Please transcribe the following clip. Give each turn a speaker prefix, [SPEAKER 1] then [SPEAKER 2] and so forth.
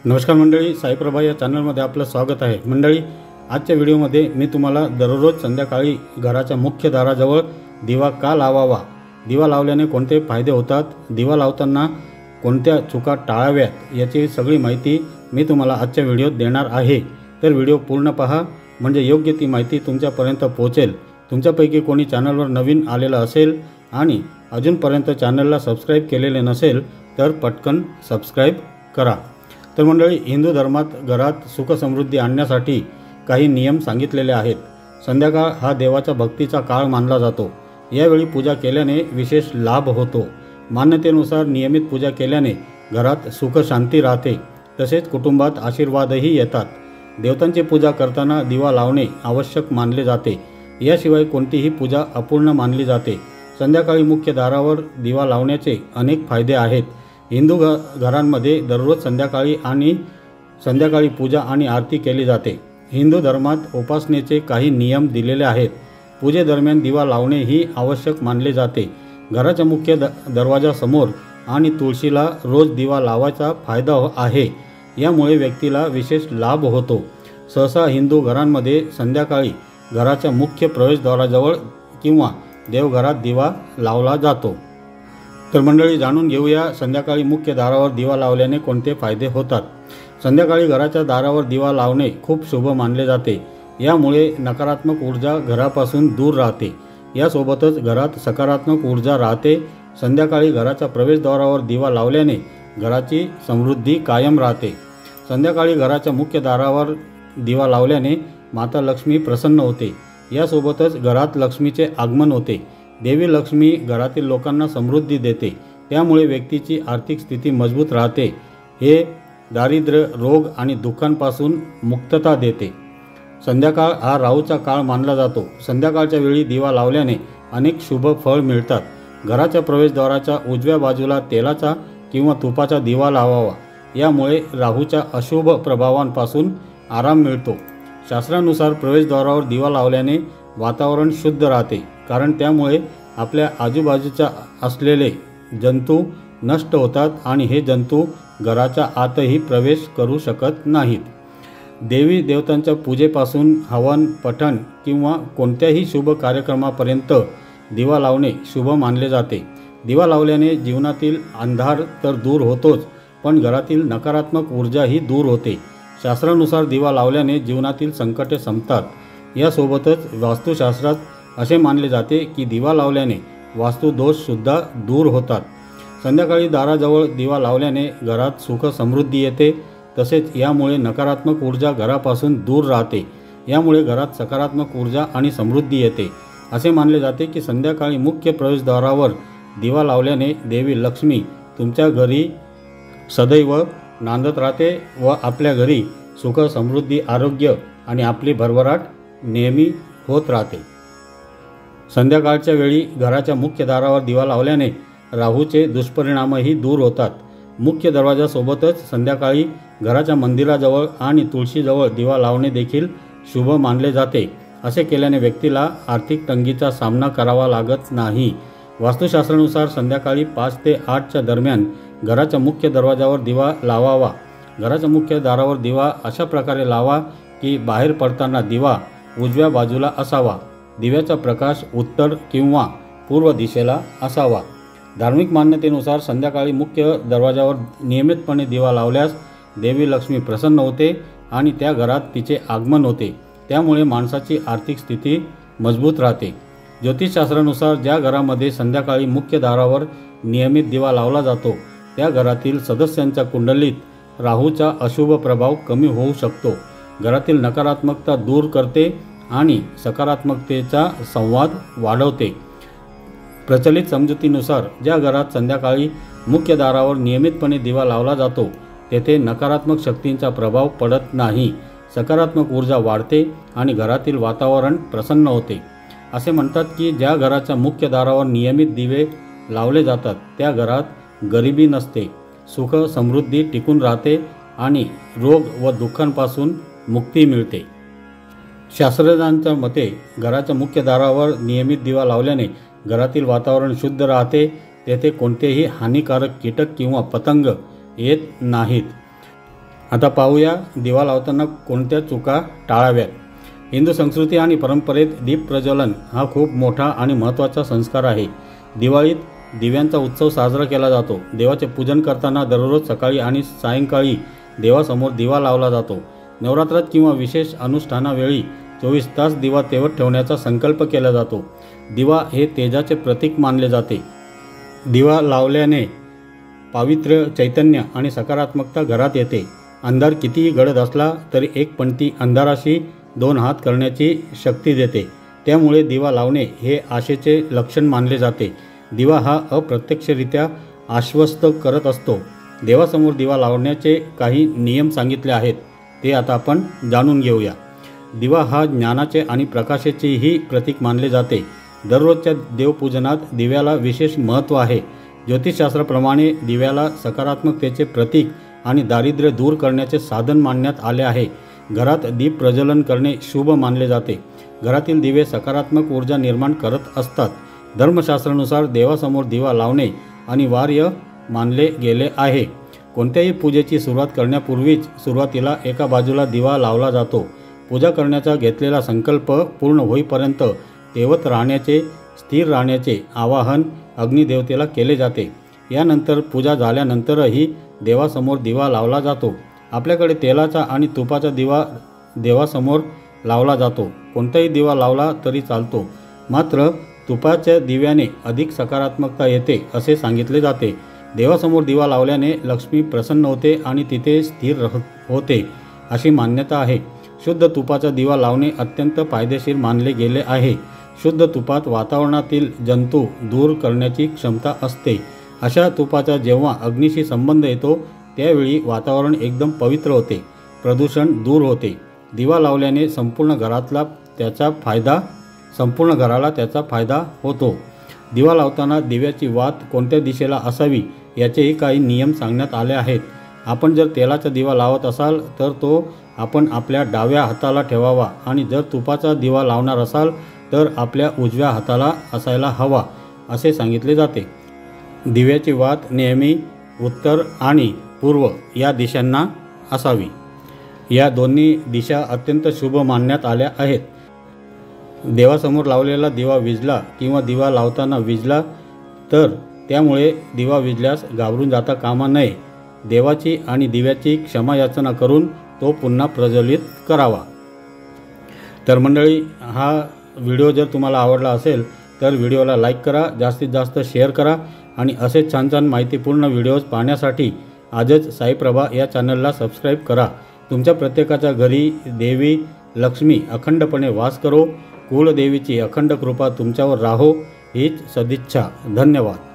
[SPEAKER 1] नमस्कार मंडळी, साईप्रभा या चॅनलमध्ये आपलं स्वागत आहे। मंडळी, आजच्या व्हिडिओमध्ये मी तुम्हाला दररोज संध्याकाळी घराच्या मुख्य दाराजवळ दिवा का लावावा, दिवा लावल्याने कोणते फायदे होतात, दिवा लावताना कोणत्या चुका टाळाव्यात याची सगळी माहिती मी तुम्हाला आजच्या व्हिडिओत देणार आहे। तर व्हिडिओ पूर्ण पहा, म्हणजे योग्य ती माहिती तुमच्यापर्यंत पोहोचेल। तुमच्यापैकी कोणी चॅनलवर नवीन आलेला असेल आणि अजूनपर्यंत चॅनलला सबस्क्राईब केलेले नसेल तर पटकन सबस्क्राईब करा। तर मंडळी, हिंदू धर्मात घरात सुख समृद्धी आणण्यासाठी काही नियम सांगितलेले आहेत। संध्याकाळ हा देवाच्या भक्तीचा काळ मानला जातो। यावेळी पूजा केल्याने विशेष लाभ होतो। मान्यतेनुसार नियमित पूजा केल्याने घरात सुख शांती राहते, तसेच कुटुंबात आशीर्वादही येतात। देवतांची पूजा करताना दिवा लावणे आवश्यक मानले जाते। याशिवाय कोणतीही पूजा अपूर्ण मानली जाते। संध्याकाळी मुख्य दारावर दिवा लावण्याचे अनेक फायदे आहेत। हिंदू घरांमध्ये दररोज संध्याकाळी पूजा आणि आरती केली जाते। हिंदू धर्मात उपासनेचे काही नियम दिलेले आहेत। पूजेदरम्यान दिवा लावणे ही आवश्यक मानले जाते। घराच्या मुख्य दरवाजासमोर आणि तुळशीला रोज दिवा लावायचा फायदा आहे। यामुळे व्यक्तीला विशेष लाभ होतो। सहसा हिंदू घरांमध्ये संध्याकाळी घराच्या मुख्य प्रवेशद्वाराजवळ किंवा देवघरात दिवा लावला जातो। तर मंडळी, जाणून घेऊया संध्याकाळी मुख्य दारावर दिवा लावल्याने कोणते फायदे होतात। संध्याकाळी घराच्या दारावर दिवा लावणे खूप शुभ मानले जाते। यामुळे नकारात्मक ऊर्जा घरापासून दूर राहते। यासोबतच घरात सकारात्मक ऊर्जा राहते। संध्याकाळी घराच्या प्रवेशद्वारावर दिवा लावल्याने घराची समृद्धी कायम राहते। संध्याकाळी घराच्या मुख्य दारावर दिवा लावल्याने माता लक्ष्मी प्रसन्न होते। यासोबतच घरात लक्ष्मीचे आगमन होते। देवी लक्ष्मी घरातील लोकांना समृद्धी देते। त्यामुळे व्यक्तीची आर्थिक स्थिती मजबूत राहते। हे दारिद्र्य, रोग आणि दुःखांपासून मुक्तता देते। संध्याकाळ हा राहूचा काळ मानला जातो। संध्याकाळच्या वेळी दिवा लावल्याने अनेक शुभ फळ मिळतात। घराच्या प्रवेशद्वाराच्या उजव्या बाजूला तेलाचा किंवा तुपाचा दिवा लावावा। यामुळे राहूच्या अशुभ प्रभावांपासून आराम मिळतो। शास्त्रानुसार प्रवेशद्वारावर दिवा लावल्याने वातावरण शुद्ध राहते, कारण त्यामुळे आपल्या आजूबाजूच्या असलेले जंतू नष्ट होतात आणि हे जंतू घराच्या आतही प्रवेश करू शकत नाहीत। देवी देवतांच्या पूजेपासून हवन, पठण किंवा कोणत्याही शुभ कार्यक्रमापर्यंत दिवा लावणे शुभ मानले जाते। दिवा लावल्याने जीवनातील अंधार तर दूर होतोच, पण घरातील नकारात्मक ऊर्जाही दूर होते। शास्त्रानुसार दिवा लावल्याने जीवनातील संकटे संपतात। यासोबतच वास्तुशास्त्रात असे मानले जाते की दिवा लावल्याने वास्तुदोषसुद्धा दूर होतात। संध्याकाळी दाराजवळ दिवा लावल्याने घरात सुख समृद्धी येते, तसेच यामुळे नकारात्मक ऊर्जा घरापासून दूर राहते। यामुळे घरात सकारात्मक ऊर्जा आणि समृद्धी येते। असे मानले जाते की संध्याकाळी मुख्य प्रवेशद्वारावर दिवा लावल्याने देवी लक्ष्मी तुमच्या घरी सदैव नांदत राहते व आपल्या घरी सुख, समृद्धी, आरोग्य आणि आपली भरभराट नेहमी होत राहते। संध्याकाळच्या वेळी घराच्या मुख्य दारावर दिवा लावल्याने राहूचे दुष्परिणामही दूर होतात। मुख्य दरवाजासोबतच संध्याकाळी घराच्या मंदिराजवळ आणि तुळशीजवळ दिवा लावणे देखील शुभ मानले जाते। असे केल्याने व्यक्तीला आर्थिक तंगीचा सामना करावा लागत नाही। वास्तुशास्त्रानुसार संध्याकाळी 5 ते 8च्या दरम्यान घराच्या मुख्य दरवाजावर दिवा लावावा। घराच्या मुख्य दारावर दिवा अशा प्रकारे लावा की बाहेर पडताना दिवा उजव्या बाजूला असावा। दिव्याचा प्रकाश उत्तर किंवा पूर्व दिशेला असावा। धार्मिक मान्यतेनुसार संध्याकाळी मुख्य दरवाजावर नियमितपणे दिवा लावल्यास देवी लक्ष्मी प्रसन्न होते आणि त्या घरात तिचे आगमन होते। त्यामुळे माणसाची आर्थिक स्थिती मजबूत राहते। ज्योतिषशास्त्रानुसार ज्या घरामध्ये संध्याकाळी मुख्य दारावर नियमित दिवा लावला जातो, त्या घरातील सदस्यांच्या कुंडलीत राहूचा अशुभ प्रभाव कमी होऊ शकतो। घरातील नकारात्मकता दूर करते आणि सकारात्मकतेचा संवाद वाढवते। प्रचलित समजुतीनुसार ज्या घरात संध्याकाळी मुख्य दारावर नियमितपणे दिवा लावला जातो, तेथे नकारात्मक शक्तींचा प्रभाव पडत नाही, सकारात्मक ऊर्जा वाढते आणि घरातील वातावरण प्रसन्न होते। असे म्हणतात की ज्या घराच्या मुख्य दारावर नियमित दिवे लावले जातात, त्या घरात गरिबी नसते, सुख समृद्धी टिकून राहते आणि रोग व दुःखांपासून मुक्ती मिळते। शास्त्रज्ञांच्या मते घराच्या मुख्य दारावर नियमित दिवा लावल्याने घरातील वातावरण शुद्ध राहते, तेथे कोणतेही हानिकारक कीटक किंवा पतंग येत नाहीत। आता पाहूया दिवा लावताना कोणत्या चुका टाळाव्यात। हिंदू संस्कृती आणि परंपरेत दीप प्रज्वलन हा खूप मोठा आणि महत्त्वाचा संस्कार आहे। दिवाळीत दिव्यांचा उत्सव साजरा केला जातो। देवाचे पूजन करताना दररोज सकाळी आणि सायंकाळी देवासमोर दिवा लावला जातो। नवरात्रात किंवा विशेष अनुष्ठानावेळी 24 तास दिवा तेवत ठेवण्याचा संकल्प केला जातो। दिवा हे तेजाचे प्रतीक मानले जाते। दिवा लावल्याने पावित्र्य, चैतन्य आणि सकारात्मकता घरात येते। अंधार कितीही गडद असला तरी एक पंक्ती अंधाराशी 2 हात करण्याची शक्ती देते। त्यामुळे दिवा लावणे हे आशेचे लक्षण मानले जाते। दिवा हा अप्रत्यक्षरित्या आश्वस्त करत असतो। देवासमोर दिवा लावण्याचे काही नियम सांगितले आहेत, ते आता आपण जाणून घेऊया। दिवा हा ज्ञानाचे आणि प्रकाशाचेही प्रतीक मानले जाते। दररोजच्या देवपूजनात दिव्याला विशेष महत्त्व आहे। ज्योतिषशास्त्राप्रमाणे दिव्याला सकारात्मकतेचे प्रतीक आणि दारिद्र्य दूर करण्याचे साधन मानण्यात आले आहे। घरात दीप प्रज्वलन करणे शुभ मानले जाते। घरातील दिवे सकारात्मक ऊर्जा निर्माण करत असतात। धर्मशास्त्रानुसार देवासमोर दिवा लावणे अनिवार्य मानले गेले आहे। कोणत्याही पूजेची सुरुवात करण्यापूर्वीच सुरुवातीला एका बाजूला दिवा लावला जातो। पूजा करण्याचा घेतलेला संकल्प पूर्ण होईपर्यंत तेवत राहण्याचे, स्थिर राहण्याचे आवाहन अग्निदेवतेला केले जाते। यानंतर पूजा झाल्यानंतरही देवासमोर दिवा लावला जातो। आपल्याकडे तेलाचा आणि तुपाचा दिवा देवासमोर लावला जातो। कोणताही दिवा लावला तरी चालतो, मात्र तुपाच्या दिव्याने अधिक सकारात्मकता येते असे सांगितले जाते। देवासमोर दिवा लावल्याने लक्ष्मी प्रसन्न होते आणि तिथे स्थिर होते अशी मान्यता आहे। शुद्ध तुपाचा दिवा लावणे अत्यंत फायदेशीर मानले गेले आहे। शुद्ध तुपात वातावरणातील जंतू दूर करण्याची क्षमता असते। अशा तुपाचा जेव्हा अग्नीशी संबंध येतो त्यावेळी वातावरण एकदम पवित्र होते, प्रदूषण दूर होते। दिवा लावल्याने संपूर्ण घराला त्याचा फायदा होतो। दिवा लावताना दिव्याची वात कोणत्या दिशेला असावी याचेही काही नियम सांगण्यात आले आहेत। आपण जर तेलाचा दिवा लावत असाल तर तो आपण आपल्या डाव्या हाताला ठेवावा आणि जर तुपाचा दिवा लावणार असाल तर आपल्या उजव्या हाताला असायला हवा असे सांगितले जाते। दिव्याची वात नेहमी उत्तर आणि पूर्व या दिशांना असावी। या दोन्ही दिशा अत्यंत शुभ मानण्यात आल्या आहेत। देवासमोर लावलेला दिवा विझला किंवा दिवा लावताना विझला तर त्यामुळे दिवा विझल्यास घाबरून जाता कामा नये। देवाची आणि दिव्याची क्षमा याचना करून तो पुन्हा प्रज्वलित करावा। तर मंडळी, हा व्हिडिओ जर तुम्हाला आवडला असेल तर व्हिडिओला लाईक करा, जास्तीत जास्त शेअर करा आणि असे छान छान माहितीपूर्ण व्हिडिओज पाहण्यासाठी आजच साईप्रभा या चॅनलला सबस्क्राईब करा। तुमच्या प्रत्येकाच्या घरी देवी लक्ष्मी अखंडपणे वास करो। कुलदेवीची अखंड कृपा तुमच्यावर राहो हीच सदिच्छा। धन्यवाद।